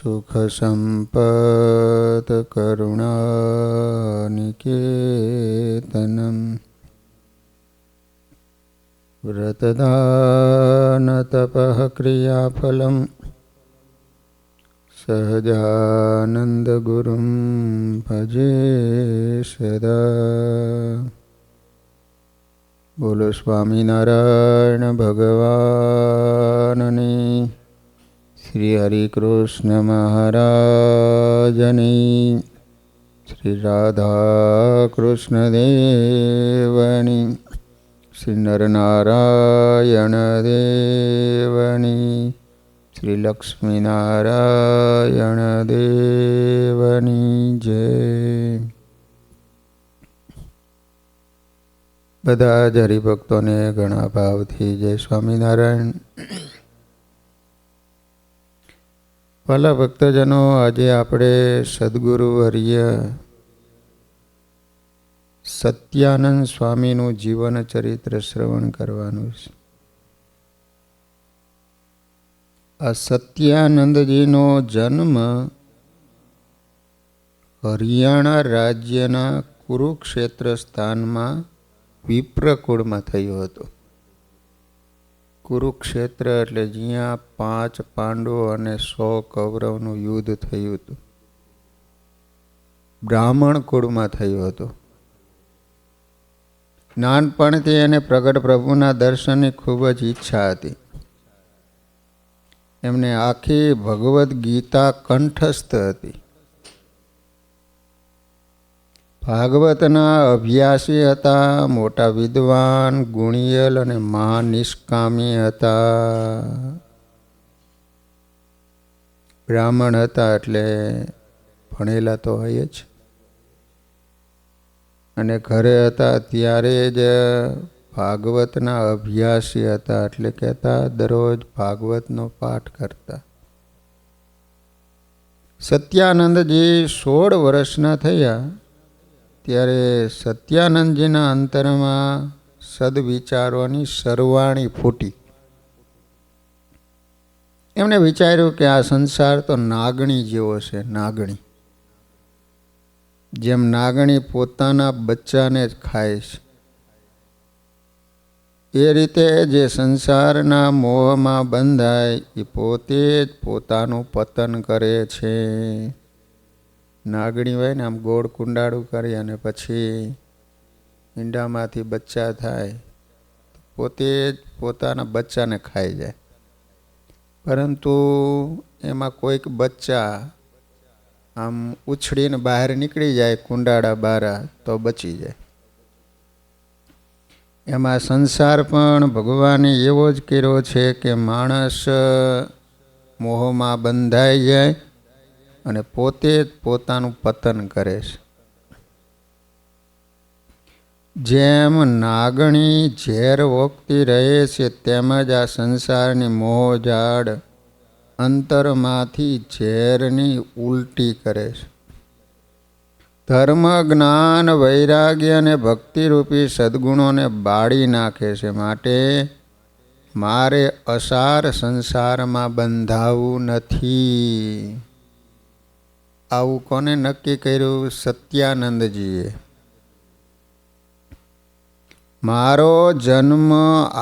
સુખ સંપત કરુણાનિકેતનમ વ્રતદાન તપઃ ક્રિયાફલમ સહજાનંદ ગુરુમ ભજે સદા. બોલો સ્વામિનારાયણ ભગવાનની, શ્રી હરિકૃષ્ણ મહારાજની, શ્રી રાધા કૃષ્ણ દેવની, શ્રી નરનારાયણ દેવની, શ્રી લક્ષ્મીનારાયણ દેવની જય. બધા જ હરિભક્તોને ઘણા ભાવથી જય સ્વામિનારાયણ. વાલા ભક્તજનો, આજે આપણે સદગુરુ વર્ય સત્યાનંદ સ્વામીનું જીવન ચરિત્ર શ્રવણ કરવાનું છે. આ સત્યાનંદજીનો જન્મ હરિયાણા રાજ્યના કુરુક્ષેત્ર સ્થાનમાં વિપ્રકુળમાં થયો હતો. કુરુક્ષેત્ર એટલે જ્યાં 5 પાંડવો અને 100 કૌરવનું યુદ્ધ થયું હતું. બ્રાહ્મણ કુળમાં થયું હતું. નાનપણથી એને પ્રગટ પ્રભુના દર્શનની ખૂબ જ ઈચ્છા હતી. એમને આખી ભગવદ્ ગીતા કંઠસ્થ હતી. ભાગવતના અભ્યાસી હતા, મોટા વિદ્વાન, ગુણિયલ અને મહાનિષ્કામી હતા. બ્રાહ્મણ હતા એટલે ભણેલા તો હોય જ. અને ઘરે હતા ત્યારે જ ભાગવતના અભ્યાસી હતા, એટલે કહેતા દરરોજ ભાગવતનો પાઠ કરતા. સત્યાનંદજી 16 વર્ષના થયા ત્યારે સત્યાનંદજીના અંતરમાં સદવિચારોની સરવાણી ફૂટી. એમણે વિચાર્યું કે આ સંસાર તો નાગણી જેવો છે. નાગણી, જેમ નાગણી પોતાના બચ્ચાને જ ખાય છે, એ રીતે જે સંસારના મોહમાં બંધાય એ પોતે જ પોતાનું પતન કરે છે. નાગણી હોય ને, આમ ગોળ કુંડાળું કરી અને પછી ઈંડામાંથી બચ્ચા થાય, પોતે જ પોતાના બચ્ચાને ખાઈ જાય. પરંતુ એમાં કોઈક બચ્ચા આમ ઉછળીને બહાર નીકળી જાય, કુંડાળા બારા, તો બચી જાય. એમાં સંસાર પણ ભગવાને એવો જ કર્યો છે કે માણસ મોહમાં બંધાઈ જાય અને પોતે જ પોતાનું પતન કરે છે. જેમ નાગણી ઝેર ઓગતી રહે છે, તેમજ આ સંસારની મોહજાળ અંતરમાંથી ઝેરની ઉલટી કરે છે. ધર્મ, જ્ઞાન, વૈરાગ્ય અને ભક્તિરૂપી સદ્ગુણોને બાળી નાખે છે. માટે મારે અસાર સંસારમાં બંધાવું નથી. આવું કોને નક્કી કર્યું? સત્યાનંદજીએ. મારો જન્મ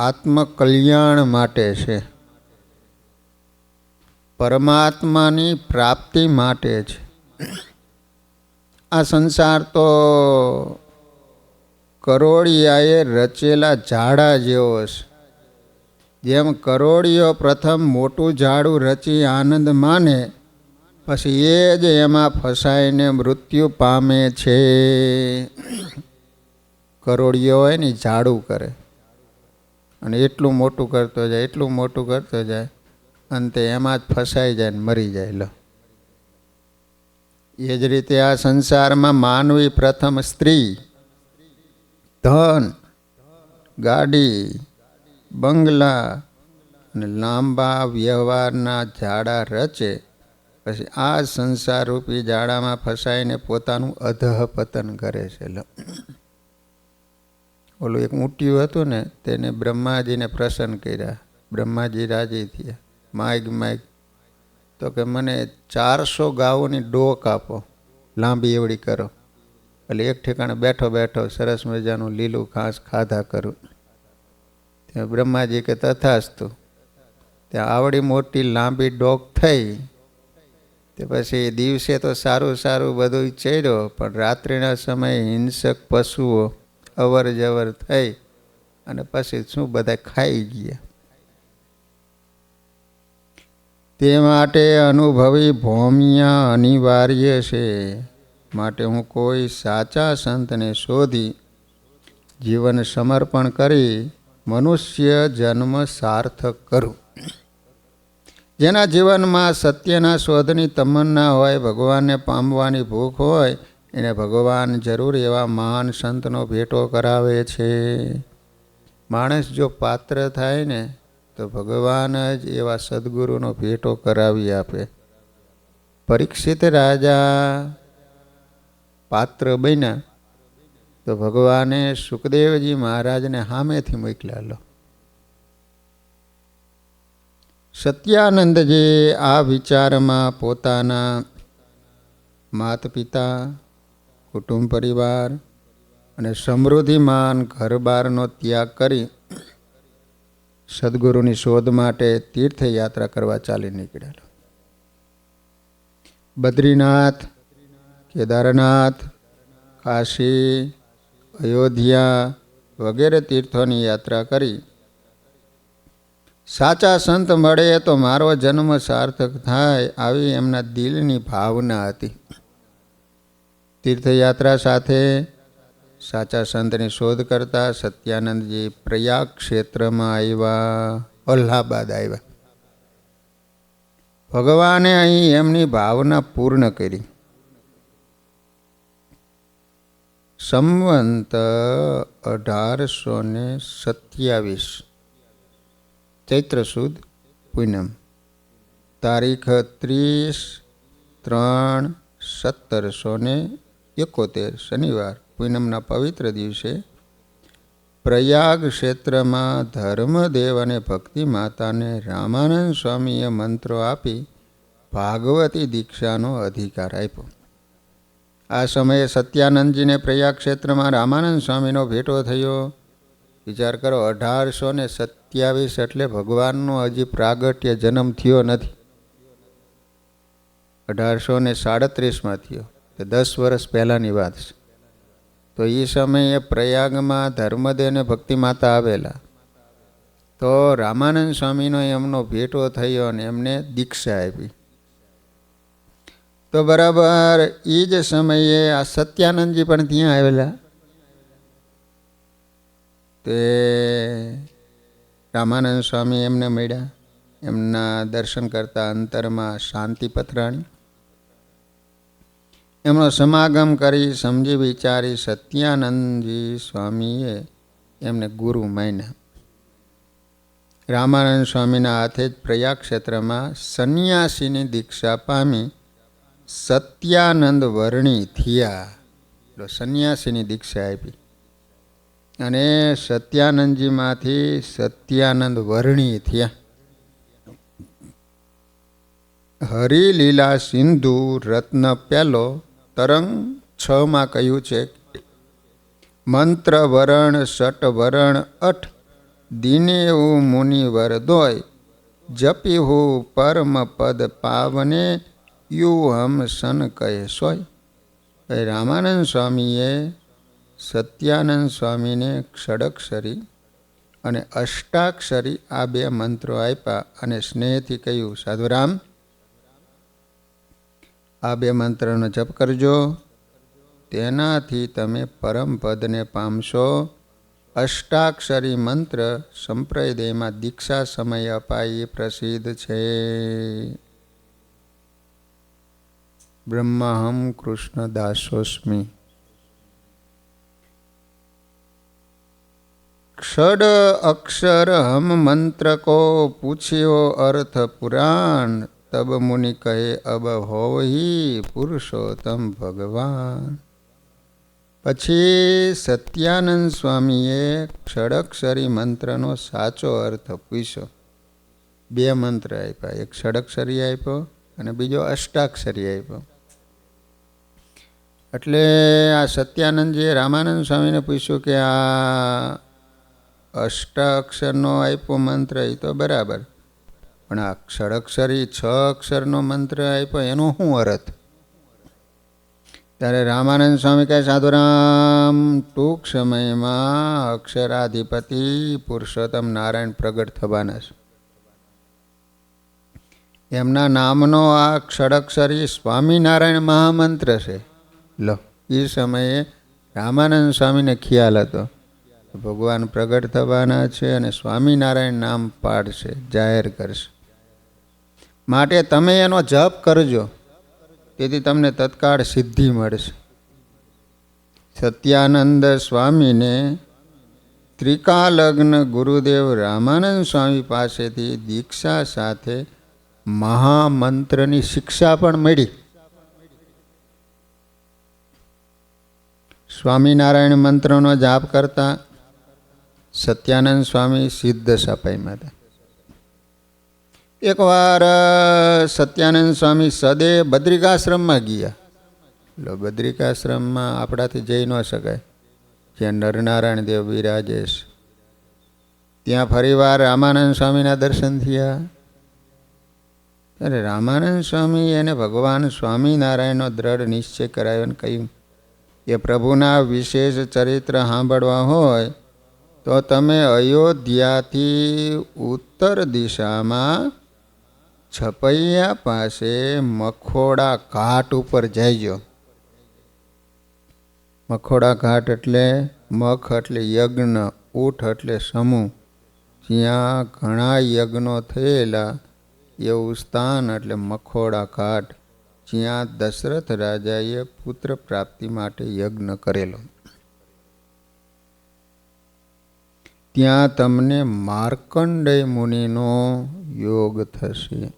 આત્મકલ્યાણ માટે છે, પરમાત્માની પ્રાપ્તિ માટે છે. આ સંસાર તો કરોળિયાએ રચેલા ઝાડા જેવો છે. જેમ કરોળિયો પ્રથમ મોટું ઝાડું રચી આનંદ માને, પછી એ જ એમાં ફસાઈને મૃત્યુ પામે છે. કરોળિયો હોય ને, ઝાડું કરે અને એટલું મોટું કરતો જાય, એટલું મોટું કરતો જાય, અંતે એમાં જ ફસાઈ જાય ને મરી જાય. લો, એ જ રીતે આ સંસારમાં માનવી પ્રથમ સ્ત્રી, ધન, ગાડી, બંગલા અને લાંબા વ્યવહારના ઝાડા રચે, પછી આ સંસારરૂપી ઝાડામાં ફસાઈને પોતાનું અધઃપતન કરે છે. ઓલું એક ઊંટિયું હતું ને, તેને બ્રહ્માજીને પ્રસન્ન કર્યા. બ્રહ્માજી રાજી થયા. માગ માગ તો કે મને 400 ગાઉની ડોક આપો, લાંબી એવડી કરો, એટલે એક ઠેકાણે બેઠો બેઠો સરસ મજાનું લીલું ઘાસ ખાધા કરું. ત્યાં બ્રહ્માજી કે તથાસ્તુ. ત્યાં આવડી મોટી લાંબી ડોક થઈ. તે પછી દિવસે તો સારું સારું બધું ચડ્યો, પણ રાત્રિના સમયે હિંસક પશુઓ અવર જવર થઈ અને પછી શું બધા ખાઈ ગયા. તે માટે અનુભવી ભૌમિયા અનિવાર્ય છે. માટે હું કોઈ સાચા સંતને શોધી જીવન સમર્પણ કરી મનુષ્ય જન્મ સાર્થક કરું. જેના જીવનમાં સત્યના શોધની તમન્ના હોય, ભગવાનને પામવાની ભૂખ હોય, એને ભગવાન જરૂર એવા મહાન સંતનો ભેટો કરાવે છે. માણસ જો પાત્ર થાય ને તો ભગવાન જ એવા સદગુરુનો ભેટો કરાવી આપે. પરીક્ષિત રાજા પાત્ર બન્યા તો ભગવાને સુખદેવજી મહારાજને સામેથી મોકલ્યા. લો, સત્યાનંદજી આ વિચારમાં પોતાના માતા પિતા, કુટુંબ પરિવાર અને સમૃદ્ધિમાન ઘરબારનો ત્યાગ કરી સદગુરુની શોધ માટે તીર્થયાત્રા કરવા ચાલી નીકળ્યા. બદ્રીનાથ, કેદારનાથ, કાશી, અયોધ્યા વગેરે તીર્થોની યાત્રા કરી. સાચા સંત મળે તો મારો જન્મ સાર્થક થાય, આવી એમના દિલની ભાવના હતી. તીર્થયાત્રા સાથે સાચા સંતની શોધ કરતા સત્યાનંદજી પ્રયાગ ક્ષેત્રમાં આવ્યા, અલ્હાબાદ આવ્યા. ભગવાને અહીં એમની ભાવના પૂર્ણ કરી. સંવંત 1827 ચૈત્ર સુદ પૂનમ, તારીખ 30/3/1771 શનિવાર પૂનમના પવિત્ર દિવસે પ્રયાગ ક્ષેત્રમાં ધર્મદેવ અને ભક્તિ માતાને રામાનંદ સ્વામીએ મંત્રો આપી ભાગવતી દીક્ષાનો અધિકાર આપ્યો. આ સમયે સત્યાનંદજીને પ્રયાગ ક્ષેત્રમાં રામાનંદ સ્વામીનો ભેટો થયો. વિચાર કરો, 1827 એટલે ભગવાનનો હજી પ્રાગટ્ય જન્મ થયો નથી. 1837 થયો, તે 10 વર્ષ પહેલાંની વાત છે. તો એ સમયે પ્રયાગમાં ધર્મદેવ અને ભક્તિ માતા આવેલા. તો રામાનંદ સ્વામીનો એમનો ભેટો થયો અને એમને દીક્ષા આપી. તો બરાબર એ જ સમયે આ સત્યાનંદજી પણ ત્યાં આવેલા. તે રામાનંદ સ્વામી એમને મળ્યા. એમના દર્શન કરતા અંતરમાં શાંતિ પથરાણી. એમનો સમાગમ કરી સમજી વિચારી સત્યાનંદજી સ્વામીએ એમને ગુરુ માન્યા. રામાનંદ સ્વામીના હાથે જ પ્રયાગ ક્ષેત્રમાં સંન્યાસીની દીક્ષા પામી સત્યાનંદ વર્ણી થયા. સંન્યાસીની દીક્ષા આપી અને સત્યાનંદજીમાંથી સત્યાનંદ વર્ણી થયા. હરિલીલા સિંધુ રત્ન પહેલો તરંગ 6 કહ્યું છે, મંત્ર વરણ સટ વરણ 8 દિને હું મુનિવર દોય જપી હું પરમ પદ પાવને યુ હમ સન કહે સોય. રામાનંદ સ્વામીએ સત્યાનંદ સ્વામીને ષડક્ષરી અને અષ્ટાક્ષરી આ 2 મંત્રો આપ્યા અને સ્નેહથી કહ્યું, સાધુરામ, આ 2 મંત્રનો જપ કરજો, તેનાથી તમે પરમ પદને પામશો. અષ્ટાક્ષરી મંત્ર સંપ્રદાયમાં દીક્ષા સમયે અપાઈ પ્રસિદ્ધ છે. બ્રહ્માહમ કૃષ્ણ દાસોસ્મિ. ષડ અક્ષર હમ મંત્ર કો પૂછ્યો અર્થ પુરાણ તબ મુનિ કહે અબ હોઈ પુરુષોત્તમ ભગવાન. પછી સત્યાનંદ સ્વામીએ ષડક્ષરી મંત્રનો સાચો અર્થ પૂછ્યો. 2 મંત્ર આપ્યા, એક ષડક્ષરી આપ્યો અને બીજો અષ્ટાક્ષરી આપ્યો. એટલે આ સત્યાનંદજીએ રામાનંદ સ્વામીને પૂછ્યું કે આ અષ્ટાક્ષરનો આપ્યો મંત્ર એ તો બરાબર, પણ આ ષડક્ષરી 6 અક્ષરનો મંત્ર આપ્યો એનો શું અર્થ? ત્યારે રામાનંદ સ્વામી કહે, સાધુરામ, ટૂંક સમયમાં અક્ષરાધિપતિ પુરુષોત્તમ નારાયણ પ્રગટ થવાના છે. એમના નામનો આ ષડક્ષરી સ્વામિનારાયણ મહામંત્ર છે. લો, એ સમયે રામાનંદ સ્વામીને ખ્યાલ હતો ભગવાન પ્રગટ થવાના છે અને સ્વામિનારાયણ નામ પાડશે, જાહેર કરશે. માટે તમે એનો જપ કરજો, તેથી તમને તત્કાળ સિદ્ધિ મળશે. સત્યાનંદ સ્વામીને ત્રિકાલગ્ન ગુરુદેવ રામાનંદ સ્વામી પાસેથી દીક્ષા સાથે મહામંત્રની શિક્ષા પણ મળી. સ્વામિનારાયણ મંત્રનો જાપ કરતા સત્યાનંદ સ્વામી સિદ્ધ સપાઈમાં હતા. એકવાર સત્યાનંદ સ્વામી સદે બદ્રિકાશ્રમમાં ગયા. બદ્રિકાશ્રમમાં આપણાથી જઈ ન શકાય, જ્યાં નરનારાયણ દેવ બિરાજે છે. ત્યાં ફરીવાર રામાનંદ સ્વામીના દર્શન થયા. ત્યારે રામાનંદ સ્વામી એને ભગવાન સ્વામિનારાયણનો દ્રઢ નિશ્ચય કરાયો અને કહ્યું, એ પ્રભુના વિશેષ ચરિત્ર સાંભળવા હોય તો તમે અયોધ્યાથી ઉત્તર દિશામાં છપૈયા પાસે મખોડા ઘાટ ઉપર જઈજો. મખોડા ઘાટ એટલે મખ એટલે યજ્ઞ, ઊઠ એટલે સમૂહ, જ્યાં ઘણા યજ્ઞો થયેલા એવું સ્થાન એટલે મખોડા ઘાટ, જ્યાં દશરથ રાજાએ પુત્ર પ્રાપ્તિ માટે યજ્ઞ કરેલો. ત્યાં તમને માર્કંડેય મુનિનો યોગ થશે.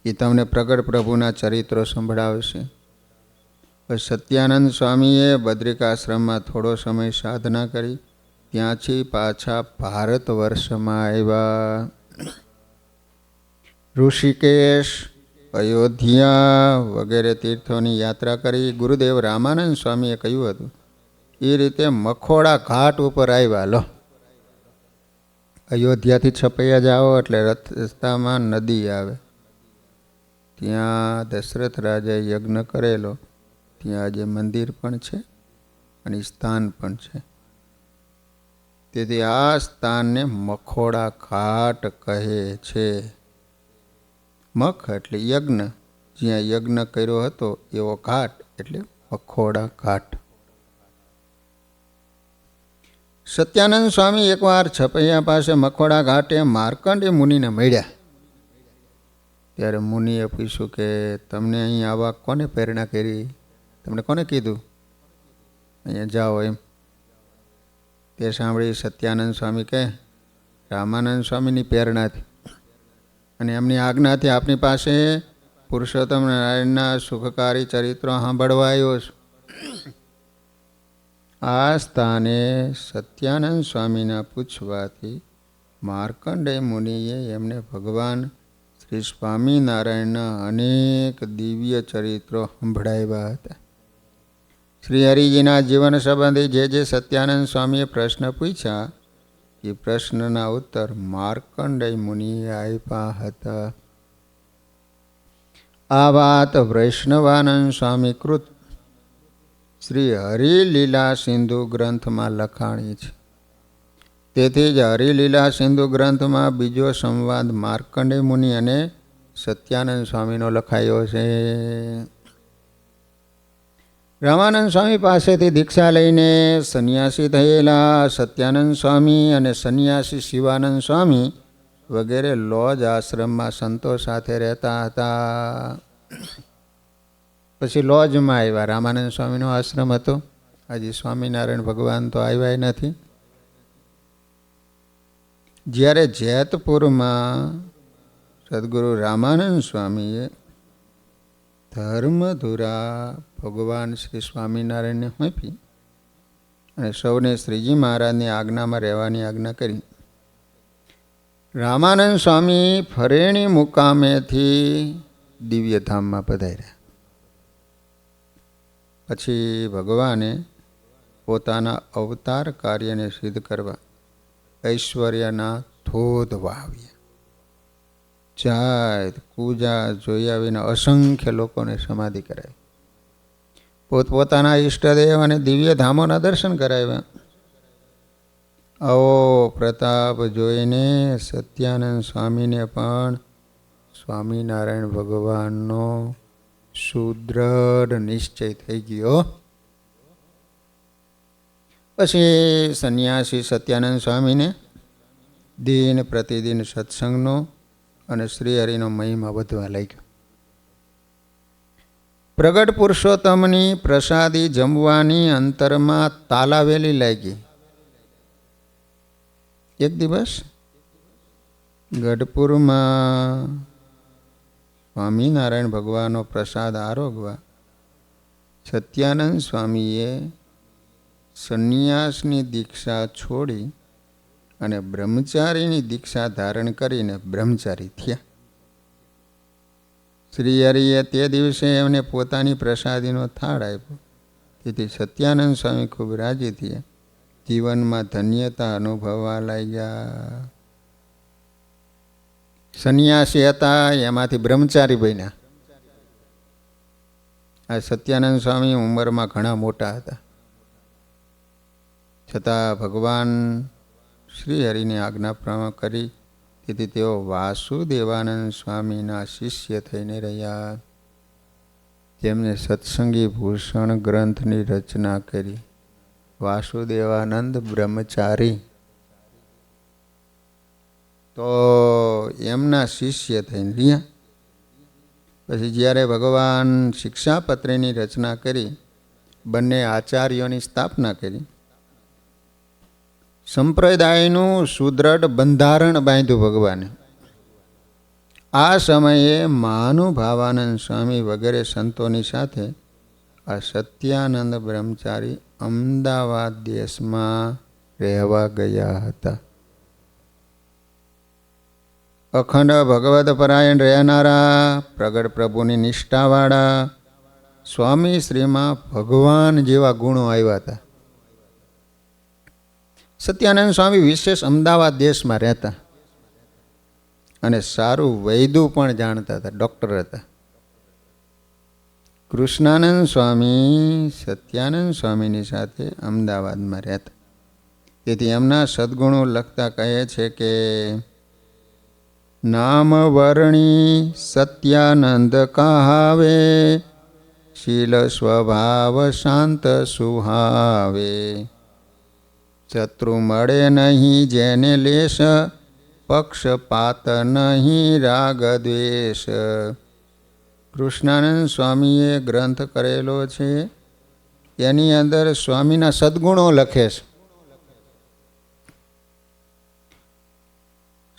એ તમને પ્રગટ પ્રભુના ચરિત્રો સંભળાવશે. સત્યાનંદ સ્વામીએ બદ્રિકાશ્રમમાં થોડો સમય સાધના કરી. ત્યાંથી પાછા ભારત વર્ષમાં આવ્યા. ઋષિકેશ, અયોધ્યા વગેરે તીર્થોની યાત્રા કરી. ગુરુદેવ રામાનંદ સ્વામીએ કહ્યું હતું એ રીતે મખોડા ઘાટ ઉપર આવ્યા. લો, અયોધ્યાથી છપૈયા જાઓ એટલે રસ્તામાં નદી આવે, ત્યાં દશરથ રાજાએ યજ્ઞ કરેલો, ત્યાં આજે મંદિર પણ છે અને સ્થાન પણ છે. તેથી આ સ્થાનને મખોડા ઘાટ કહે છે. મખ એટલે યજ્ઞ, જ્યાં યજ્ઞ કર્યો હતો એવો ઘાટ એટલે મખોડા ઘાટ. સત્યાનંદ સ્વામી એકવાર છપૈયા પાસે મખોડા ઘાટે માર્કંડેય મુનિને મળ્યા. ત્યારે મુનિએ પૂછ્યું કે તમને અહીં આવવા કોને પ્રેરણા કરી? તમને કોને કીધું અહીંયા જાઓ એમ? તે સાંભળી સત્યાનંદ સ્વામી કહે, રામાનંદ સ્વામીની પ્રેરણાથી અને એમની આજ્ઞાથી આપની પાસે પુરુષોત્તમ નારાયણના સુખકારી ચરિત્રો સાંભળવા આવ્યો છું. આ સ્થાને સત્યાનંદ સ્વામીના પૂછવાથી માર્કંડેય મુનિએ એમને ભગવાન શ્રી સ્વામિનારાયણના અનેક દિવ્ય ચરિત્રો સંભળાવ્યા હતા. શ્રી હરિજીના જીવન સંબંધી જે સત્યાનંદ સ્વામીએ પ્રશ્ન પૂછ્યા એ પ્રશ્નના ઉત્તર માર્કંડેય મુનિએ આપ્યા હતા. આ વાત વૈષ્ણવાનંદ સ્વામી કૃત શ્રી હરિલીલા સિંધુ ગ્રંથમાં લખાણી છે. તેથી જ હરિલીલા સિંધુ ગ્રંથમાં બીજો સંવાદ માર્કંડેય મુનિ અને સત્યાનંદ સ્વામીનો લખાયો છે. રામાનંદ સ્વામી પાસેથી દીક્ષા લઈને સંન્યાસી થયેલા સત્યાનંદ સ્વામી અને સંન્યાસી શિવાનંદ સ્વામી વગેરે લોજ આશ્રમમાં સંતો સાથે રહેતા હતા. પછી લોજમાં આવ્યા. રામાનંદ સ્વામીનો આશ્રમ હતો. હજી સ્વામિનારાયણ ભગવાન તો આવ્યા નથી. જ્યારે જેતપુરમાં સદગુરુ રામાનંદ સ્વામીએ ધર્મધુરા ભગવાન શ્રી સ્વામિનારાયણને સોંપી અને સૌને શ્રીજી મહારાજની આજ્ઞામાં રહેવાની આજ્ઞા કરી. રામાનંદ સ્વામી ફરેણી મુકામેથી દિવ્ય ધામમાં પધાર્યા. પછી ભગવાને પોતાના અવતાર કાર્યને સિદ્ધ કરવા ઐશ્વર્યના ધોધ વાવ્યા. જાત પૂજા જોયા વિના અસંખ્ય લોકોને સમાધિ કરાવી. પોતપોતાના ઈષ્ટદેવ અને દિવ્ય ધામોના દર્શન કરાવ્યા. આવો પ્રતાપ જોઈને સત્યાનંદ સ્વામીને પણ સ્વામિનારાયણ ભગવાનનો સુદ્રઢ નિશ્ચય થઈ ગયો. પછી સંન્યાસી સત્યાનંદ સ્વામીને દિન પ્રતિદિન સત્સંગનો અને શ્રીહરિનો મહિમા વધવા લાગ્યો. પ્રગટ પુરુષોત્તમની પ્રસાદી જમવાની અંતરમાં તાલાવેલી લાગી. એક દિવસ ગઢપુરમાં સ્વામિનારાયણ ભગવાનનો પ્રસાદ આરોગવા સત્યાનંદ સ્વામીએ સંન્યાસની દીક્ષા છોડી અને બ્રહ્મચારીની દીક્ષા ધારણ કરીને બ્રહ્મચારી થયા. શ્રીહરિએ તે દિવસે એમને પોતાની પ્રસાદીનો થાળ આપ્યો. તેથી સત્યાનંદ સ્વામી ખૂબ રાજી થયા. જીવનમાં ધન્યતા અનુભવવા લાગ્યા. સંન્યાસી હતા એમાંથી બ્રહ્મચારી બન્યા. આ સત્યાનંદ સ્વામી ઉંમરમાં ઘણા મોટા હતા, છતાં ભગવાન શ્રીહરિની આજ્ઞા પ્રમાણે કરી. તેથી તેઓ વાસુદેવાનંદ સ્વામીના શિષ્ય થઈને રહ્યા, જેમને સત્સંગી ભૂષણ ગ્રંથની રચના કરી. વાસુદેવાનંદ બ્રહ્મચારી તો એમના શિષ્ય થઈને રહ્યા. પછી જ્યારે ભગવાન શિક્ષાપત્રીની રચના કરી, બંને આચાર્યોની સ્થાપના કરી, સંપ્રદાયનું સુદ્રઢ બંધારણ બાંધ્યું ભગવાને. આ સમયે મહાનુભાવાનંદ સ્વામી વગેરે સંતોની સાથે આ સત્યાનંદ બ્રહ્મચારી અમદાવાદ દેશમાં રહેવા ગયા હતા. અખંડ ભગવદ પરાયણ રહેનારા પ્રગટ પ્રભુની નિષ્ઠાવાળા સ્વામી શ્રીમાં ભગવાન જેવા ગુણો આવ્યા હતા. સત્યાનંદ સ્વામી વિશેષ અમદાવાદ દેશમાં રહેતા અને સારું વૈદું પણ જાણતા હતા, ડૉક્ટર હતા. કૃષ્ણાનંદ સ્વામી સત્યાનંદ સ્વામીની સાથે અમદાવાદમાં રહેતા. તેથી એમના સદ્ગુણો લખતા કહે છે કે નામ વર્ણી સત્યાનંદ કહાવે, શીલ સ્વભાવ શાંત સુહાવે, શત્રુ મળે નહીં જેને લેશ, પક્ષપાત નહીં રાગ દ્વેષ. કૃષ્ણાનંદ સ્વામીએ ગ્રંથ કરેલો છે, એની અંદર સ્વામીના સદ્ગુણો લખે છે.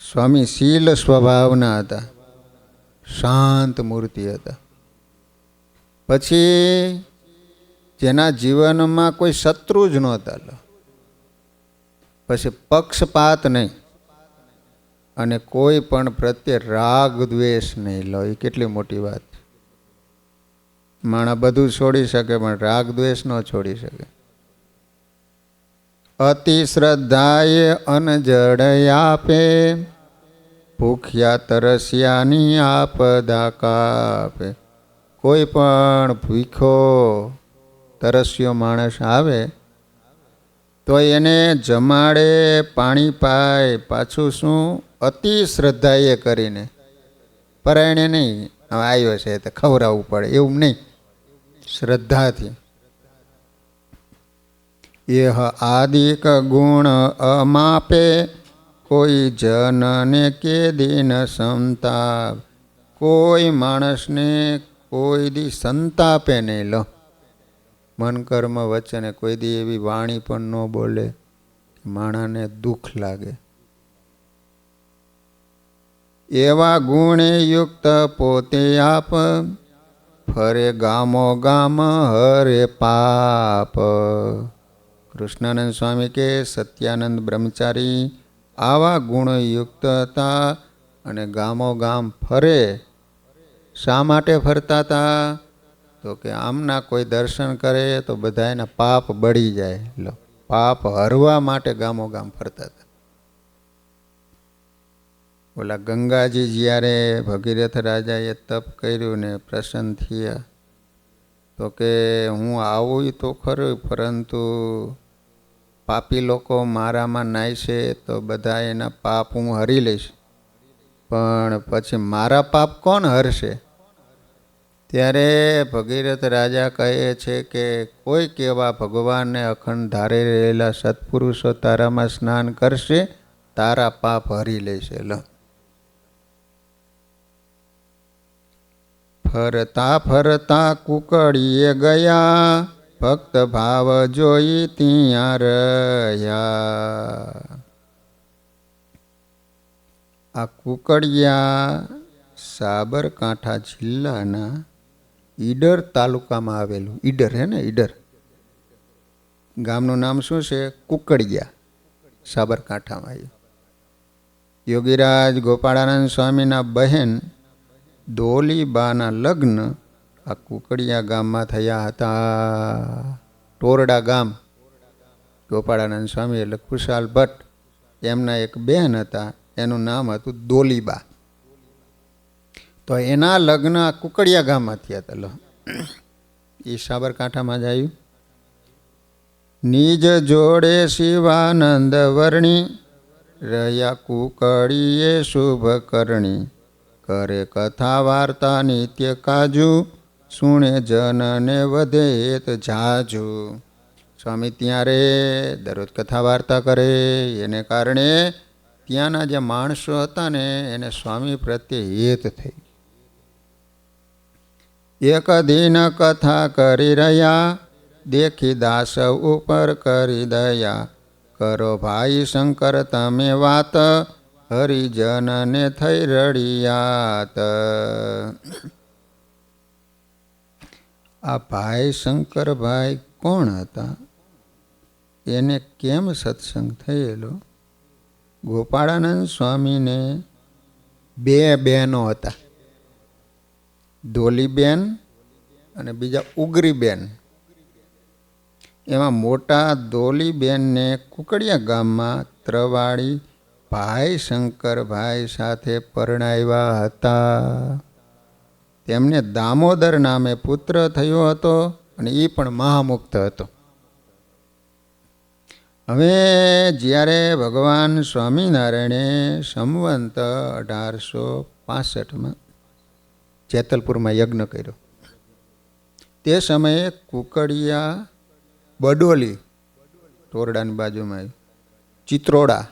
સ્વામી શીલ સ્વભાવના હતા, શાંત મૂર્તિ હતા. પછી જેના જીવનમાં કોઈ શત્રુ જ નહોતા. પછી પક્ષપાત નહીં અને કોઈ પણ પ્રત્યે રાગ દ્વેષ નહીં લો. એ કેટલી મોટી વાત. માણસ બધું છોડી શકે પણ રાગ દ્વેષ ન છોડી શકે. અતિ શ્રદ્ધાએ અનજડ આપે, ભૂખ્યા તરસ્યાની આપદા કાપે. કોઈ પણ ભૂખો તરસ્યો માણસ આવે તો એને જમાડે, પાણી પાય. પાછું શું? અતિ શ્રદ્ધાએ કરીને. પરાયણે નહીં, હવે આવ્યો છે તો ખવડાવવું પડે એવું નહીં, શ્રદ્ધાથી. એહ આદિક ગુણ અમાપે, કોઈ જનને કે દિન સંતાપ. કોઈ માણસને કોઈ દી સંતાપે નહીં લો. મન કર્મ વચને કોઈ દી એવી વાણી પણ ન બોલે માણાને દુઃખ લાગે. એવા ગુણે યુક્ત પોતે આપ, ફરે ગામો ગામ હરે પાપ. કૃષ્ણાનંદ સ્વામી કે સત્યાનંદ બ્રહ્મચારી આવા ગુણયુક્ત હતા અને ગામો ગામ ફરે, શા માટે ફરતા હતા? તો કે આમના કોઈ દર્શન કરે તો બધા એના પાપ બળી જાય. લો, પાપ હરવા માટે ગામો ગામ ફરતા હતા. ઓલા ગંગાજી જ્યારે ભગીરથ રાજાએ તપ કર્યું ને પ્રસન્ન થયા તો કે હું આવું તો ખરું, પરંતુ પાપી લોકો મારામાં નાયશે તો બધા એના પાપ હું હરી લઈશ, પણ પછી મારા પાપ કોણ હરશે? ત્યારે ભગીરથ રાજા કહે છે કે કોઈક એવા ભગવાનને અખંડ ધારે રહેલા સત્પુરુષો તારામાં સ્નાન કરશે, તારા પાપ હરી લેશે. લો, ફરતા ફરતા કુકડીએ ગયા, ભક્ત ભાવ જોઈ ત્યાં રહ્યા. આ કુકડિયા સાબરકાંઠા જિલ્લાના ઈડર તાલુકામાં આવેલું. ઈડર હે ને, ઈડર ગામનું નામ શું છે? કુકડિયા, સાબરકાંઠામાં આવ્યું. યોગીરાજ ગોપાળાનંદ સ્વામીના બહેન દોલીબાના લગ્ન આ કુકડિયા ગામમાં થયા હતા. ટોરડા ગામ. ગોપાળાનંદ સ્વામી એટલે ખુશાલ ભટ્ટ, એમના એક બહેન હતા, એનું નામ હતું દોલીબા. તો એના લગ્ન આ કુકડિયા ગામમાં થયા હતા. લો, એ સાબરકાંઠામાં જ આવ્યું. નિજ જોડે શિવાનંદ વર્ણી, રહ્યા કુકડીએ શુભ કરણી, કરે કથા વાર્તા નિત્ય કાજુ, સુણે જનને વધે હેત જાજુ. સ્વામી ત્યારે દરરોજ કથા વાર્તા કરે, એને કારણે ત્યાંના જે માણસો હતા ને એને સ્વામી પ્રત્યે હેત થઈ. એક દિન કથા કરી રહ્યા, દેખી દાસ ઉપર કરી દયા, કરો ભાઈ શંકર તમે વાત, હરિજનને થઈ રડિયાત. આ ભાઈ શંકરભાઈ કોણ હતા? એને કેમ સત્સંગ થયેલો? ગોપાળાનંદ સ્વામીને બે બહેનો હતા, ધોલીબેન અને બીજા ઉગરીબેન. એમાં મોટા ધોલીબેનને કુકડિયા ગામમાં ત્રવાડી ભાઈ શંકરભાઈ સાથે પરણાવ્યા હતા. તેમને દામોદર નામે પુત્ર થયો હતો અને એ પણ મહામુક્ત હતો. હવે જ્યારે ભગવાન સ્વામિનારાયણે સંવંત 1865માં જેતલપુરમાં યજ્ઞ કર્યો, તે સમયે કુકડિયા બડોલી, ટોરડાની બાજુમાં ચિત્રોડા,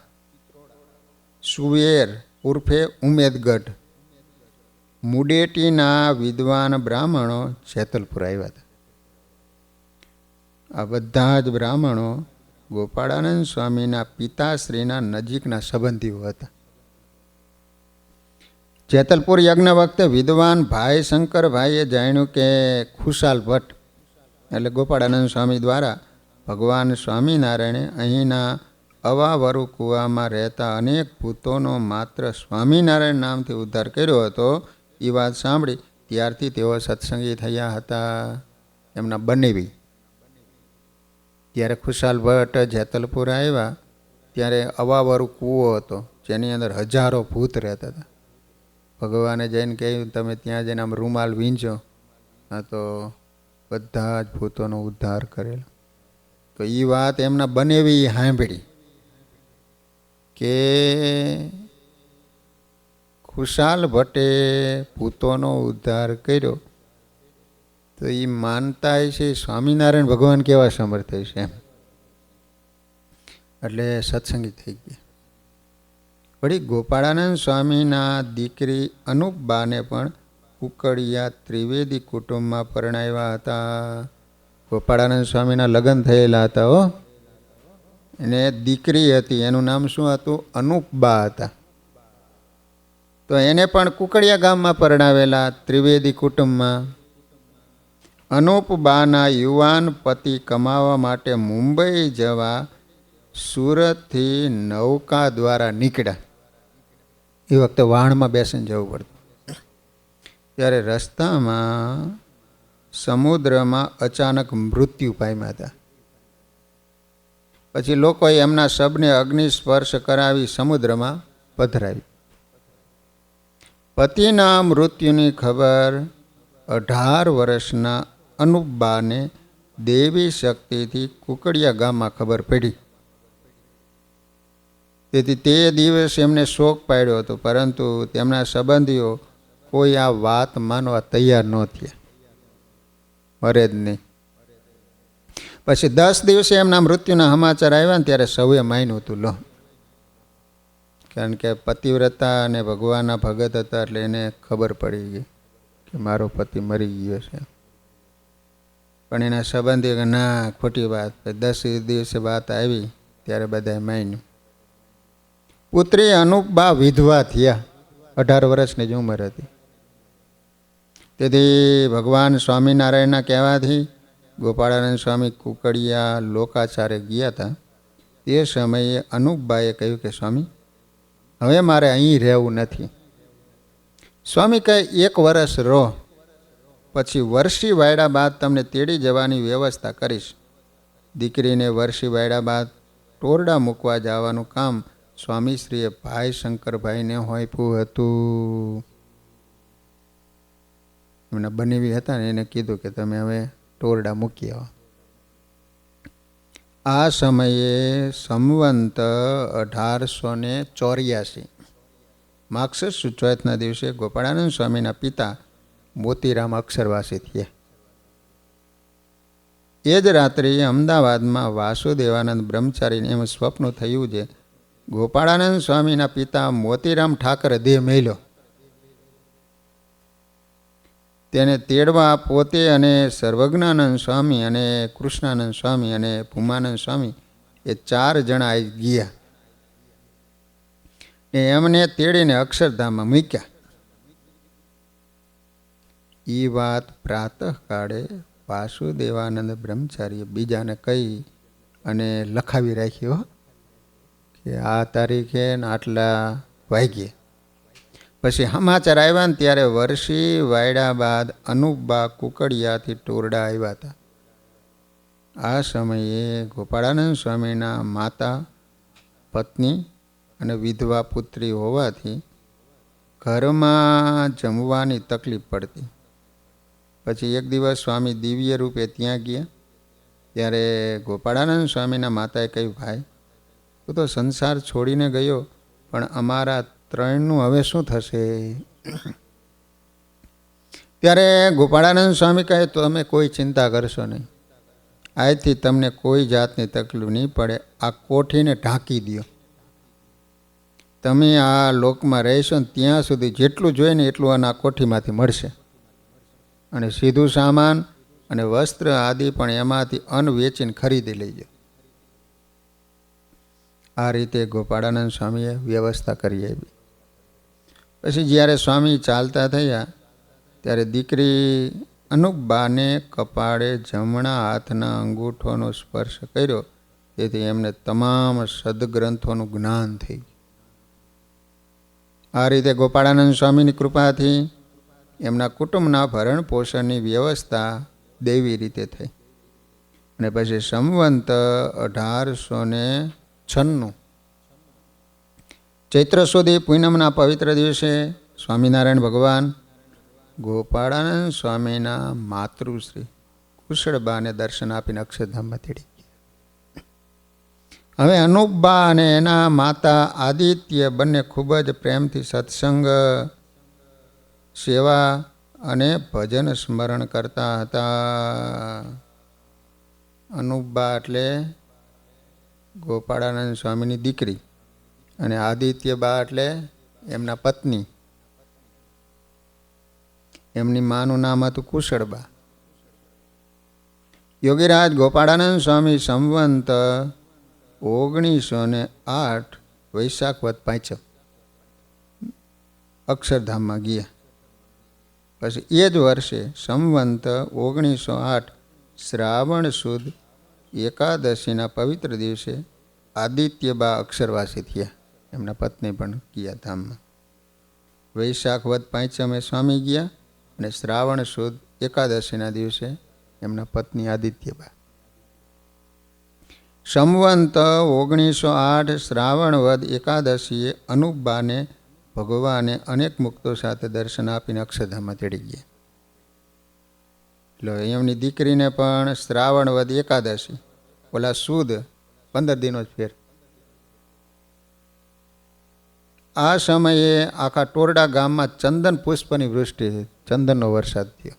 સુવેર ઉર્ફે ઉમેદગઢ, મુડેટીના વિદ્વાન બ્રાહ્મણો જેતલપુર આવ્યા હતા. આ બધા જ બ્રાહ્મણો ગોપાળાનંદ સ્વામીના પિતાશ્રીના નજીકના સંબંધીઓ હતા. જેતલપુર યજ્ઞ વખતે વિદ્વાન ભાઈ શંકરભાઈએ જાણ્યું કે ખુશાલ ભટ્ટ એટલે ગોપાળાનંદ સ્વામી દ્વારા ભગવાન સ્વામિનારાયણે અહીંના અવાવરુ કૂવામાં રહેતા અનેક ભૂતોનો માત્ર સ્વામિનારાયણ નામથી ઉદ્ધાર કર્યો હતો. એ વાત સાંભળી ત્યારથી તેઓ સત્સંગી થયા હતા, એમના બનેવી. ત્યારે ખુશાલ ભટ્ટ જેતલપુર આવ્યા ત્યારે અવાવરુ કૂવો હતો, જેની અંદર હજારો ભૂત રહેતા હતા. ભગવાને જઈને કહ્યું તમે ત્યાં જઈને આમ રૂમાલ વીંચો, તો બધા જ ભૂતોનો ઉદ્ધાર કરેલો. તો એ વાત એમના બનેવી સાંભળી કે ખુશાલ ભટ્ટે ભૂતોનો ઉદ્ધાર કર્યો, તો એ માનતા છે સ્વામિનારાયણ ભગવાન કેવા સમર્થ છે એમ. એટલે સત્સંગી થઈ ગયા. વળી ગોપાળાનંદ સ્વામીના દીકરી અનુપબાને પણ કુકડિયા ત્રિવેદી કુટુંબમાં પરણાવ્યા હતા. ગોપાળાનંદ સ્વામીના લગ્ન થયેલા હતા હો. એને દીકરી હતી, એનું નામ શું હતું? અનુપબા હતા. તો એને પણ કુકડિયા ગામમાં પરણાવેલા ત્રિવેદી કુટુંબમાં. અનુપબાના યુવાન પતિ કમાવા માટે મુંબઈ જવા સુરતથી નૌકા દ્વારા નીકળ્યા. એ વખતે વાહણમાં બેસીને જવું પડતું. ત્યારે રસ્તામાં સમુદ્રમાં અચાનક મૃત્યુ પામ્યા હતા. પછી લોકોએ એમના શબને અગ્નિ સ્પર્શ કરાવી સમુદ્રમાં પધરાવી. પતિના મૃત્યુની ખબર 18 વર્ષના અનુપબાને દેવી શક્તિથી કુકડિયા ગામમાં ખબર પડી. તેથી તે દિવસે એમને શોક પાડ્યો હતો, પરંતુ તેમના સંબંધીઓ કોઈ આ વાત માનવા તૈયાર ન થયા, મરે જ નહીં. પછી 10 દિવસે એમના મૃત્યુના સમાચાર આવ્યા ને ત્યારે સૌએ માન્યું હતું. લો, કારણ કે પતિવ્રતા અને ભગવાનના ભગત હતા, એટલે એને ખબર પડી ગઈ કે મારો પતિ મરી ગયો છે. પણ એના સંબંધી કે ના, ખોટી વાત. 10 દિવસે વાત આવી ત્યારે બધાએ માન્યું. પુત્રી અનુપબા વિધવા થયા, 18 વર્ષની જ ઉંમર હતી. તેથી ભગવાન સ્વામિનારાયણના કહેવાથી ગોપાળાનંદ સ્વામી કુકડિયા લોકાચારે ગયા હતા. તે સમયે અનુપબાએ કહ્યું કે સ્વામી, હવે મારે અહીં રહેવું નથી. સ્વામી કહે 1 વર્ષ રહો, પછી વર્ષી વાયડા બાદ તમને તેડી જવાની વ્યવસ્થા કરીશ. દીકરીને વર્ષી વાયડા બાદ ટોરડા મૂકવા જવાનું કામ સ્વામીશ્રીએ ભાઈ શંકરભાઈને હોંપ્યું હતું. એમના બનેવી હતા ને, એને કીધું કે તમે હવે ટોરડા મૂકી આવો. આ સમયે સંવંત 1884 માગશર સુદ ચોથના દિવસે ગોપાળાનંદ સ્વામીના પિતા મોતીરામ અક્ષરવાસી થયા. એ જ રાત્રે અમદાવાદમાં વાસુદેવાનંદ બ્રહ્મચારીને એમ સ્વપ્ન થયું છે, ગોપાળાનંદ સ્વામીના પિતા મોતીરામ ઠાકરે દેહ મેલ્યો. તેને તેડવા પોતે અને સર્વજ્ઞાનંદ સ્વામી અને કૃષ્ણાનંદ સ્વામી અને ભૂમાનંદ સ્વામી એ 4 જણા ગયા. એમને તેડીને અક્ષરધામમાં મૂક્યા. એ વાત પ્રાતઃકાળે વાસુદેવાનંદ બ્રહ્મચારીએ બીજાને કહી અને લખાવી રાખ્યો કે આ તારીખે ને આટલા વાગ્યે. પછી સમાચાર આવ્યા ને ત્યારે વર્ષી વાયડા બાદ અનુપબા કુકડિયાથી ટોરડા આવ્યા હતા. આ સમયે ગોપાળાનંદ સ્વામીના માતા, પત્ની અને વિધવા પુત્રી હોવાથી ઘરમાં જમવાની તકલીફ પડતી. પછી એક દિવસ સ્વામી દિવ્ય રૂપે ત્યાં ગયા. ત્યારે ગોપાળાનંદ સ્વામીના માતાએ કહ્યું, ભાઈ, તું તો સંસાર છોડીને ગયો, પણ અમારા 3નું હવે શું થશે? ત્યારે ગોપાળાનંદ સ્વામી કહે, તો તમે કોઈ ચિંતા કરશો નહીં. આજથી તમને કોઈ જાતની તકલીફ નહીં પડે. આ કોઠીને ઢાંકી દો. તમે આ લોકમાં રહેશો ને ત્યાં સુધી જેટલું જોઈએ ને એટલું આ કોઠીમાંથી મળશે. અને સીધું સામાન અને વસ્ત્ર આદિ પણ એમાંથી અન્ન વેચીને ખરીદી લેજો. આ રીતે ગોપાળાનંદ સ્વામીએ વ્યવસ્થા કરી આપી. પછી જ્યારે સ્વામી ચાલતા થયા ત્યારે દીકરી અનુપબાને કપાળે જમણા હાથના અંગૂઠોનો સ્પર્શ કર્યો. તેથી એમને તમામ સદગ્રંથોનું જ્ઞાન થઈ ગયું. આ રીતે ગોપાળાનંદ સ્વામીની કૃપાથી એમના કુટુંબના ભરણ પોષણની વ્યવસ્થા દેવી રીતે થઈ. અને પછી સંવંત 1896 ચૈત્ર સુધી પૂનમના પવિત્ર દિવસે સ્વામિનારાયણ ભગવાન ગોપાળાનંદ સ્વામીના માતૃશ્રી કુશળબાને દર્શન આપીને અક્ષરધામમાં તેડી ગયા. હવે અનુપબા અને એના માતા આદિત્ય બંને ખૂબ જ પ્રેમથી સત્સંગ, સેવા અને ભજન સ્મરણ કરતા હતા. અનુપબા એટલે ગોપાળાનંદ સ્વામીની દીકરી અને આદિત્યબા એટલે એમના પત્ની. એમની માનું નામ હતું કુશળબા. યોગીરાજ ગોપાળાનંદ સ્વામી સંવંત 1908 વૈશાખ વદ 5 અક્ષરધામમાં ગયા. પછી એ જ વર્ષે સંવંત 1908 શ્રાવણ સુદ એકાદશીના પવિત્ર દિવસે આદિત્યબા અક્ષરવાસી થયા. એમના પત્ની પણ ગયા ધામમાં. વૈશાખ વદ 5 સ્વામી ગયા અને શ્રાવણ સુદ એકાદશીના દિવસે એમના પત્ની આદિત્યબા. સંવંત 1908 શ્રાવણ વદ એકાદશીએ અનુપબાને ભગવાને અનેક મુક્તો સાથે દર્શન આપીને અક્ષરધામમાં તેડી ગયા. એટલે એમની દીકરીને પણ શ્રાવણ વદ એકાદશી, ઓલા સુદ 15 દિનો જ ફેર. આ સમયે આખા ટોરડા ગામમાં ચંદન પુષ્પની વૃષ્ટિ, ચંદનનો વરસાદ થયો.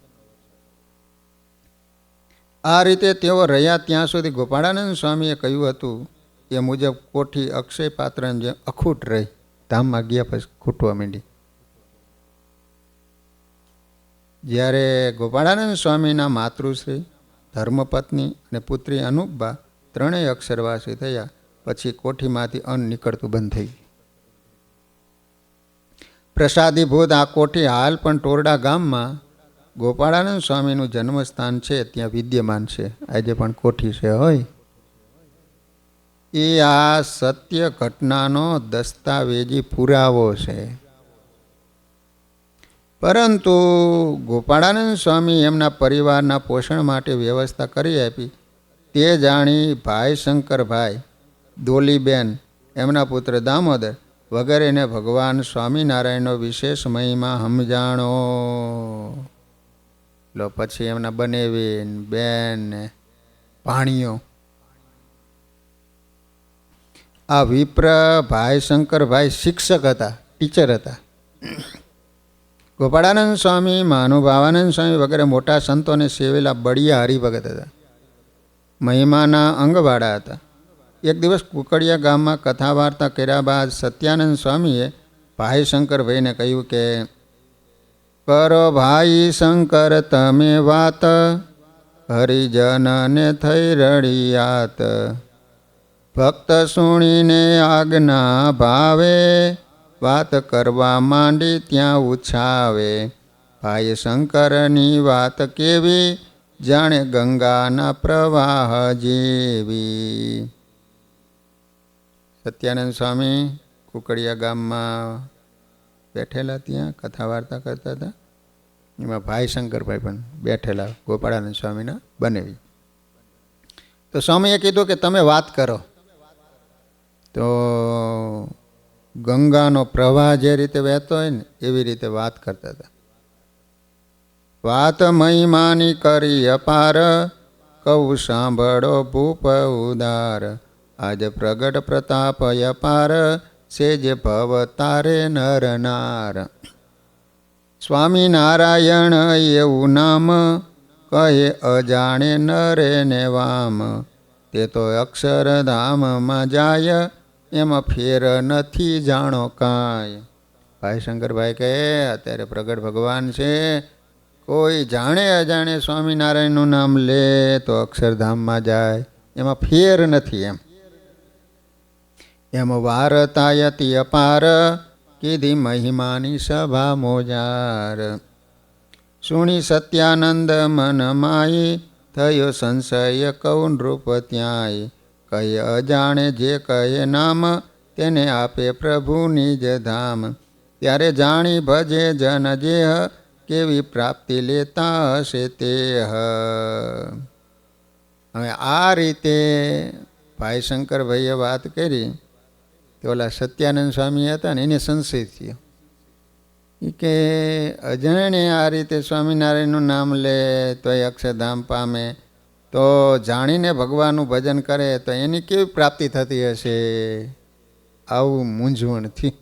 આ રીતે તેઓ રહ્યા ત્યાં સુધી ગોપાળાનંદ સ્વામીએ કહ્યું હતું એ મુજબ કોઠી અક્ષય પાત્રને જે અખૂટ રહી, ધામમાં ગયા પછી ખૂટવા માંડી. જ્યારે ગોપાળાનંદ સ્વામીના માતૃશ્રી, ધર્મપત્ની અને પુત્રી અનુપબા ત્રણેય અક્ષરવાસી થયા પછી કોઠીમાંથી અન્ન નીકળતું બંધ થઈ ગયું. પ્રસાદીભૂત આ કોઠી હાલ પણ ટોરડા ગામમાં ગોપાળાનંદ સ્વામીનું જન્મસ્થાન છે ત્યાં વિદ્યમાન છે. આજે પણ કોઠી છે હોય એ આ સત્ય ઘટનાનો દસ્તાવેજી પુરાવો છે. પરંતુ ગોપાળાનંદ સ્વામી એમના પરિવારના પોષણ માટે વ્યવસ્થા કરી આપી તે જાણી ભાઈ શંકરભાઈ, દોલીબેન, એમના પુત્ર દામોદર વગેરેને ભગવાન સ્વામિનારાયણનો વિશેષ મહિમા સમજાણો. લો પછી એમના બનેવીન, બેન ને ભાણીઓ. આ વિપ્ર ભાઈ શંકરભાઈ શિક્ષક હતા, ટીચર હતા. ગોપાળાનંદ સ્વામી, મહાનુભાવાનંદ સ્વામી વગેરે મોટા સંતોને સેવેલા બળિયા હરિભગત હતા. મહિમાના અંગવાળા હતા. એક દિવસ કુકડિયા ગામમાં કથા વાર્તા કર્યા બાદ સત્યાનંદ સ્વામીએ ભાઈ શંકરભાઈને કહ્યું કે કરો ભાઈ શંકર તમે વાત, હરિજનને થઈ રડિયાત. ભક્ત સુણીને આજ્ઞા ભાવે, વાત કરવા માંડી ત્યાં ઉછાવે. ભાઈ શંકરની વાત કેવી, જાણે ગંગાના પ્રવાહ જેવી. સત્યાનંદ સ્વામી કુકડિયા ગામમાં બેઠેલા, ત્યાં કથા વાર્તા કરતા હતા. એમાં ભાઈ શંકરભાઈ પણ બેઠેલા, ગોપાળાનંદ સ્વામીના બનેવી. તો સ્વામીએ કીધું કે તમે વાત કરો. તો ગંગાનો પ્રવાહ જે રીતે વહેતો હોય ને એવી રીતે વાત કરતા હતા. વાત મહિમાની કરી અપાર, કહું સાંભળો ભૂપ ઉદાર. આજ પ્રગટ પ્રતાપ અપાર, સેજ ભવ તારે નર નાર. સ્વામિનારાયણ એવું નામ, કહે અજાણે નરે ને વામ. તે તો અક્ષરધામમાં જાય, એમાં ફેર નથી જાણો કાંઈ. ભાઈ શંકરભાઈ કહે અત્યારે પ્રગટ ભગવાન છે, કોઈ જાણે અજાણે સ્વામિનારાયણનું નામ લે તો અક્ષરધામમાં જાય, એમાં ફેર નથી. એમ વાર્તાયતી અપાર, કીધી મહિમાની સભા મોજાર. સુણી સત્યાનંદ મન માઈ, થયો સંશય કૌ નૃપ ત્યાંય. કહે અજાણે જે કહે નામ, તેને આપે પ્રભુ નિજ ધામ. ત્યારે જાણી ભજે જન જેહ, કેવી પ્રાપ્તિ લેતા હશે તે. હવે આ રીતે ભાઈ શંકરભાઈએ વાત કરી કે ઓલા સત્યાનંદ સ્વામી હતા ને એને સંશય થયો કે અજાણે આ રીતે સ્વામિનારાયણનું નામ લે તો એ અક્ષરધામ પામે, તો જાણીને ભગવાનનું ભજન કરે તો એની કેવી પ્રાપ્તિ થતી હશે. આવું મૂંઝવણથી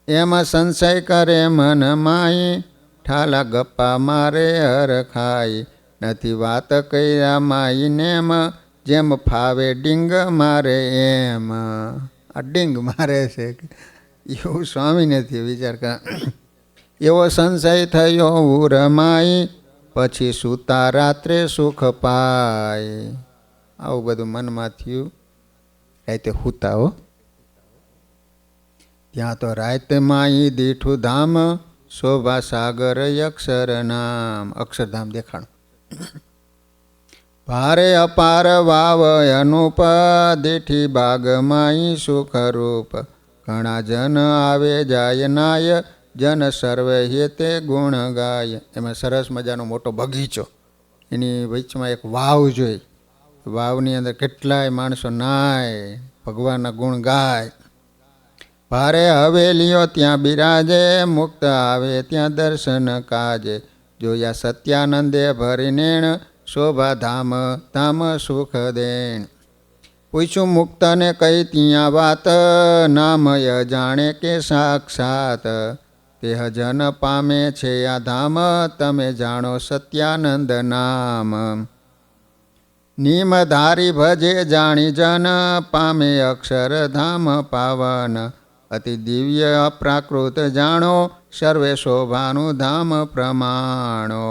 એમાં સંશય કરે મન માઈ, ઠાલા ગપ્પા મારે હર ખાઈ. નથી વાત કર્યા માઈ નેમ, જેમ ફાવે ડીંગ મારે એમ. આ ડીંગ મારે છે એવું સ્વામી નથી વિચાર કર. એવો સંશય થયો ઉરમાઈ, પછી સૂતા રાત્રે સુખ પાય. આવું બધું મનમાં થયું. રાતે સૂતા હો, ત્યાં તો રાતમાં ઈ દીઠું ધામ, શોભા સાગર અક્ષર નામ. અક્ષરધામ દેખાણું. ભારે અપાર વાવ અનુપ, દીઠી બાગમાં સુખ રૂપ. ઘણા જન આવે જાય નાય, જન સર્વે હેતે ગુણ ગાય. એમાં સરસ મજાનો મોટો બગીચો, એની વચમાં એક વાવ જોઈ. વાવની અંદર કેટલાય માણસો નાય, ભગવાનના ગુણ ગાય. ભારે હવેલીઓ ત્યાં બિરાજે, મુક્ત આવે ત્યાં દર્શન કાજે. જોયા સત્યાનંદે ભરીને શોભા ધામ ધામ સુખ દેણ. પૂછ્યું મુક્તને કઈ ત્યાં વાત, નામય જાણે કે સાક્ષાત. તેહ જન પામે છે આ ધામ, તમે જાણો સત્યાનંદ નામ. નિમધારી ભજે જાણી જન, પામે અક્ષરધામ પાવન. અતિ દિવ્ય અપ્રાકૃત જાણો, સર્વે શોભાનું ધામ પ્રમાણો.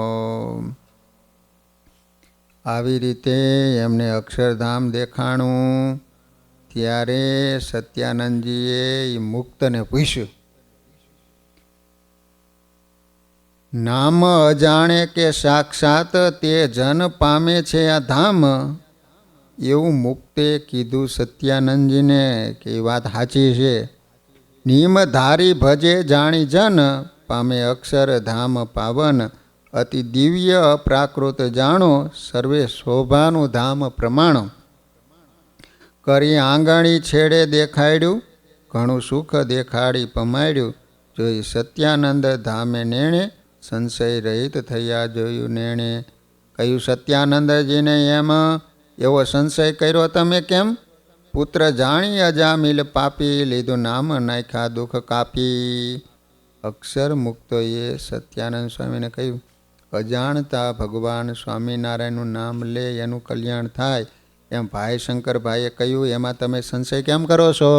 આવી રીતે એમને અક્ષરધામ દેખાણું. ત્યારે સત્યાનંદજીએ એ મુક્તને પૂછ્યું, નામ અજાણે કે સાક્ષાત, તે જન પામે છે આ ધામ. એવું મુક્તે કીધું સત્યાનંદજીને કે એ વાત સાચી છે. નિયમધારી ભજે જાણી જન, પામે અક્ષર ધામ પાવન. અતિ દિવ્ય અપ્રાકૃત જાણો, સર્વે શોભાનું ધામ પ્રમાણો. કરી આંગણી છેડે દેખાડ્યું, ઘણું સુખ દેખાડી પમાડ્યું. જોઈ સત્યાનંદ ધામે નેણે, સંશય રહિત થયા જોયું નેણે. કહ્યું સત્યાનંદજીને એમ, એવો સંશય કર્યો તમે કેમ? પુત્ર જાણી અજામિલ પાપી, લીધું નામ નાખ્યા દુઃખ કાપી. અક્ષર મુક્તોએ સત્યાનંદ સ્વામીને કહ્યું, અજાણતા ભગવાન સ્વામિનારાયણનું નામ લે એનું કલ્યાણ થાય, એમ ભાઈ શંકરભાઈએ કહ્યું, એમાં તમે સંશય કેમ કરો છો?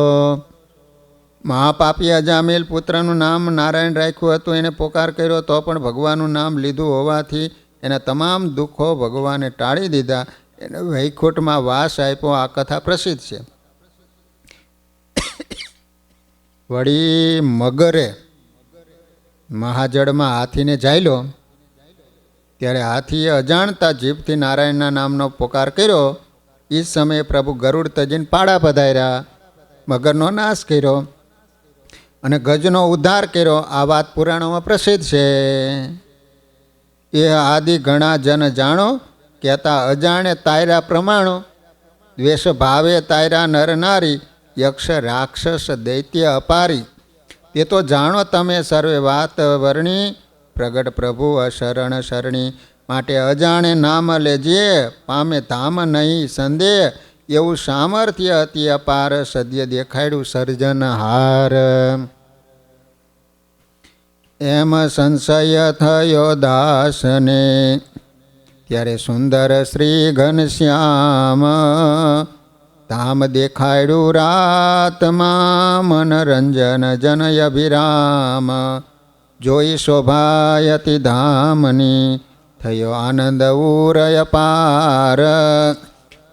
મહાપાપી અજામિલ પુત્રનું નામ નારાયણ રાખ્યું હતું, એને પોકાર કર્યો તો પણ ભગવાનનું નામ લીધું હોવાથી એના તમામ દુઃખો ભગવાને ટાળી દીધા, એને વૈકુંઠમાં વાસ આપ્યો. આ કથા પ્રસિદ્ધ છે. વળી મગરે મહાજળમાં હાથીને જાયલો, ત્યારે હાથીએ અજાણતા જીભથી નારાયણના નામનો પોકાર કર્યો. એ સમયે પ્રભુ ગરુડ તજીને પાડા પધાર્યા, મગરનો નાશ કર્યો અને ગજનો ઉદ્ધાર કર્યો. આ વાત પુરાણોમાં પ્રસિદ્ધ છે. એ આદિ ઘણા જન જાણો, કહેતા અજાણે તાયરા પ્રમાણો. દ્વેષ ભાવે તાયરા નર નારી, યક્ષ રાક્ષસ દૈત્ય અપારી. તે તો જાણો તમે સર્વે વાત વર્ણી, પ્રગટ પ્રભુ અશરણ શરણી. માટે અજાણે નામ લેજે, પામે ધામ નહીં સંદેહ. એવું સામર્થ્ય અતિ અપાર, સદ્ય દેખાડ્યું સર્જનહાર. એમ સંશય થયો દાસને, ત્યારે સુંદર શ્રી ઘનશ્યામ. ધામ દેખાડ્યું રાતમાં, મનરંજન જનય અભિરામ. જોઈ શોભાયતિ ધામની, થયો આનંદ ઉરય પાર.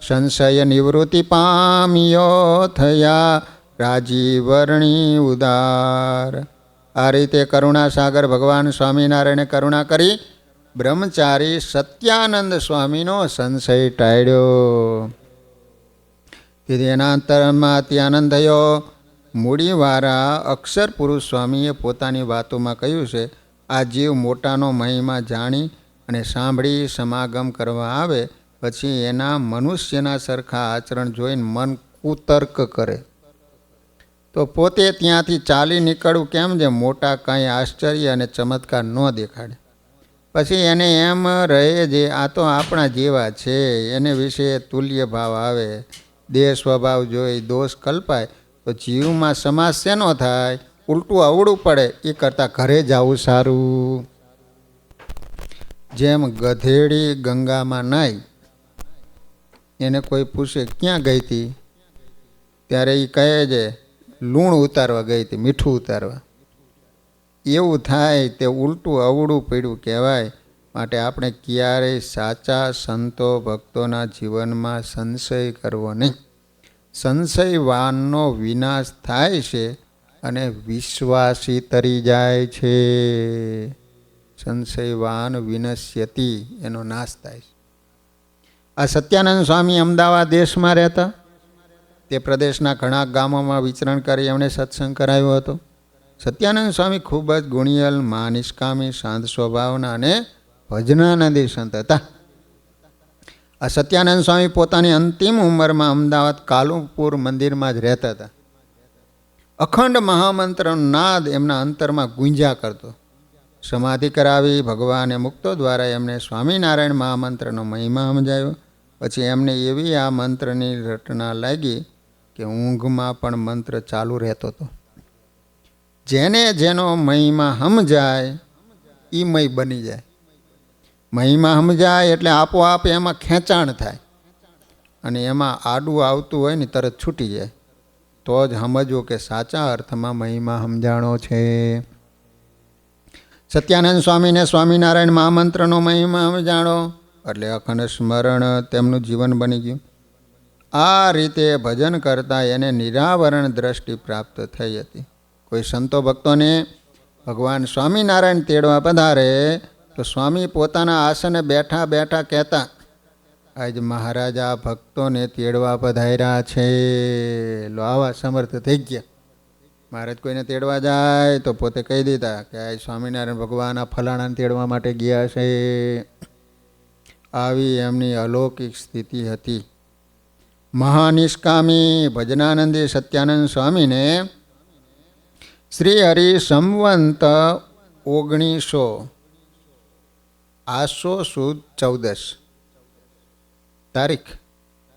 સંશય નિવૃત્તિ પામ્યો, થયા રાજીવર્ણી ઉદાર. આ રીતે કરુણાસાગર ભગવાન સ્વામિનારાયણે કરુણા કરી બ્રહ્મચારી સત્યાનંદ સ્વામીનો સંશય ટાળ્યો. તેથી એના અંતરમાં અતિ આનંદ થયો. મૂડીવાળા અક્ષર પુરુષ સ્વામીએ પોતાની વાતોમાં કહ્યું છે, આ જીવ મોટાનો મહિમા જાણી અને સાંભળી સમાગમ કરવા આવે, પછી એના મનુષ્યના સરખા આચરણ જોઈને મન કુતર્ક કરે, તો પોતે ત્યાંથી ચાલી નીકળવું કેમ જે મોટા કાંઈ આશ્ચર્ય અને ચમત્કાર ન દેખાડે. પછી એને એમ રહે જે આ તો આપણા જેવા છે, એને વિશે તુલ્ય ભાવ આવે. દેહ સ્વભાવ જોઈ દોષ કલ્પાય તો જીવમાં સમાસ શેનો થાય? ઉલટું અવળું પડે. એ કરતાં ઘરે જવું સારું. જેમ ગધેડી ગંગામાં નાઈ, એને કોઈ પૂછે ક્યાં ગઈ હતી, ત્યારે એ કહે છે લૂણ ઉતારવા ગઈ હતી, મીઠું ઉતારવા. એવું થાય તે ઉલટું અવળું પડ્યું કહેવાય. માટે આપણે ક્યારેય સાચા સંતો ભક્તોના જીવનમાં સંશય કરવો નહીં. સંશયવાનનો વિનાશ થાય છે અને વિશ્વાસી તરી જાય છે. સંશયવાન વિનશ્યતિ, એનો નાશ થાય છે. આ સત્યાનંદ સ્વામી અમદાવાદ દેશમાં રહેતા. તે પ્રદેશના ઘણા ગામોમાં વિચરણ કરી એમણે સત્સંગ કરાવ્યો હતો. સત્યાનંદ સ્વામી ખૂબ જ ગુણિયલ, નિષ્કામી, શાંત સ્વભાવના અને ભજનાનંદી સંત હતા. આ સત્યાનંદ સ્વામી પોતાની અંતિમ ઉંમરમાં અમદાવાદ કાલુપુર મંદિરમાં જ રહેતા હતા. અખંડ મહામંત્રનો નાદ એમના અંતરમાં ગુંજ્યા કરતો. સમાધિ કરાવી ભગવાને મુક્તો દ્વારા એમને સ્વામિનારાયણ મહામંત્રનો મહિમા સમજાયો. પછી એમને એવી આ મંત્રની રટના લાગી કે ઊંઘમાં પણ મંત્ર ચાલુ રહેતો હતો. જેને જેનો મહિમા સમજાય એ મય બની જાય. મહિમા સમજાય એટલે આપોઆપ એમાં ખેંચાણ થાય અને એમાં આડું આવતું હોય ને તરત છૂટી જાય. તો જ સમજવું કે સાચા અર્થમાં મહિમા સમજાણો છે. સત્યાનંદ સ્વામીને સ્વામિનારાયણ મહામંત્રનો મહિમા સમજાણો એટલે અખંડ સ્મરણ તેમનું જીવન બની ગયું. આ રીતે ભજન કરતાં એને નિરાવરણ દ્રષ્ટિ પ્રાપ્ત થઈ હતી. કોઈ સંતો ભક્તોને ભગવાન સ્વામિનારાયણ તેડવા પધારે તો સ્વામી પોતાના આસને બેઠા બેઠા કહેતા, આજ મહારાજા ભક્તોને તેડવા પધાર્યા છે. લો આવા સમર્થ થઈ ગયા. મહારાજ કોઈને તેડવા જાય તો પોતે કહી દીધા કે આજ સ્વામિનારાયણ ભગવાન આ ફલાણાને તેડવા માટે ગયા છે. આવી એમની અલૌકિક સ્થિતિ હતી. મહાનિષ્કામી ભજનાનંદી સત્યાનંદ સ્વામીને શ્રી હરિ સંવંત 1900 આસો સુદ 14 તારીખ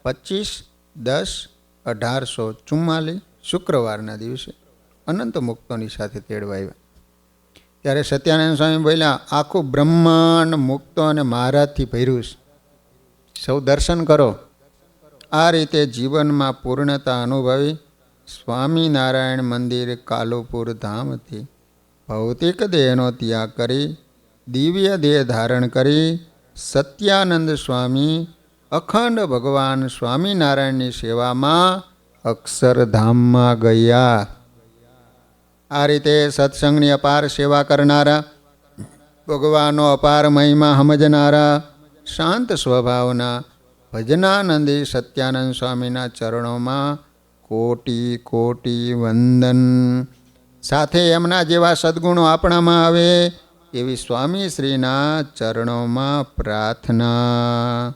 25/10/1844 શુક્રવારના દિવસે અનંત મુક્તોની સાથે તેડવા આવ્યા. ત્યારે સત્યાનંદ સ્વામી બોલ્યા, આખું બ્રહ્માંડ મુક્તો અને મહારાજથી ભર્યું છે, સૌ દર્શન કરો. આ રીતે જીવનમાં પૂર્ણતા અનુભવી સ્વામિનારાયણ મંદિર કાલુપુર ધામથી ભૌતિક દેહનો ત્યાગ કરી દિવ્ય દેહ ધારણ કરી સત્યાનંદ સ્વામી અખંડ ભગવાન સ્વામિનારાયણની સેવામાં અક્ષરધામમાં ગયા. આ રીતે સત્સંગની અપાર સેવા કરનારા, ભગવાનનો અપાર મહિમા સમજનારા, શાંત સ્વભાવના ભજનાનંદી સત્યાનંદ સ્વામીના ચરણોમાં કોટી કોટી વંદન. સાથે એમના જેવા સદ્ગુણો આપણામાં આવે એવી સ્વામી શ્રીના ચરણોમાં પ્રાર્થના.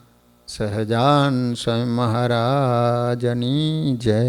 સહજાન સ્વામી મહારાજની જય.